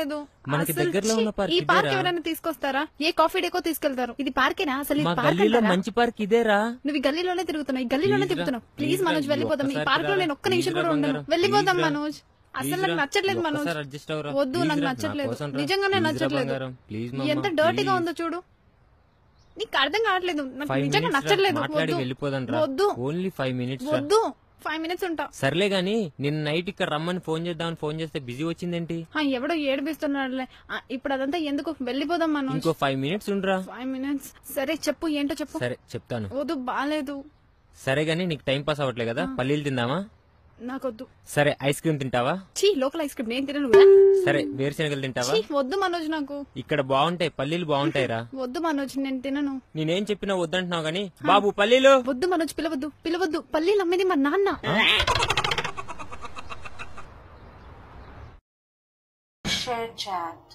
లేదు. మనకి అసలు దగ్గరలో ఉన్న పార్క్ ఈ పార్క్ ఇదేరా? ఎవరైనా తీసుకొస్తారా? ఏ కాఫీ డేకో తీసుకెళ్తారు. ఇది పార్కేనా అసలు? మా ఇది పార్క్ గల్లీలో అంటారా? మంచి పార్క్ ఇదేరా. నువ్వు ఈ గల్లీలోనే తిరుగుతున్నావు, ఈ గల్లీలోనే ప్లీజ్ రా, తిరుగుతున్నావు. ప్లీజ్ ప్లీజ్ రా, మనోజ్ ఈ వెళ్ళిపోదాం. ఈ ఒక్కసారి పార్క్ లో రా, నేను ఒక్క ప్లీజ్ నిమిషం రా కూడా ఉండను. బంగారం, వెళ్ళిపోదాం ప్లీజ్ రా. మనోజ్. అసలు ప్లీజ్ నాకు రా, నచ్చట్లేదు మనోజ్. ఒక్కసారి అడ్జస్ట్ అవరా. వద్దు, ప్లీజ్ నాకు రా, నా నచ్చట్లేదు. కోసం రా. నిజంగానే ప్లీజ్ రా నచ్చట్లేదు. బంగారం, ప్లీజ్ మమ్మా, ఎంత డర్టీగా ప్లీజ్. ఉందో చూడు. నీకు అర్థం కావట్లేదు. నాకు 5 నిజంగా minutes రా, నచ్చట్లేదు. మాట్లాడి వద్దు వెళ్ళిపోదాం రా. వద్దు ఓన్లీ 5 minutes రా. వద్దు. 5 minutes ఉంటా. సర్లే గాని నిన్న నైట్ ఇక్కడ రమ్మని ఫోన్ చేద్దామని ఫోన్ చేస్తే బిజీ వచ్చిందేంటి? ఎవడో ఏడిపిస్తున్నాడులే. ఇప్పుడు అదంతా ఎందుకు? వెళ్ళిపోదాం మనోజ్. ఇంకో 5 minutes ఉండరా. 5 minutes. సరే చెప్పు, ఏంటో చెప్పు. సరే చెప్తాను. వద్దు, బాలేదు. సరే గాని నీకు టైం పాస్ అవ్వట్లే కదా, పల్లీలు తిందామా? నాకొద్దు. సరే ఐస్ క్రీమ్ తింటావా? చీ, లోకల్ ఐస్ క్రీమ్ నేను తినను కదా. సరే వేరుశనగలు తింటావా? చీ, వద్దు మనోజ్. నాకు ఇక్కడ బాగుంటాయి, పల్లీలు బాగుంటాయిరా. వద్దు మనోజ్, నేను తినను. నేనేం చెప్పినా వద్దంటున్నావు గాని బాబు పల్లీలు. వద్దు మనోజ్, పిలవద్దు పిలవద్దు. పల్లీలు అమ్మేది మా నాన్న. Share chat.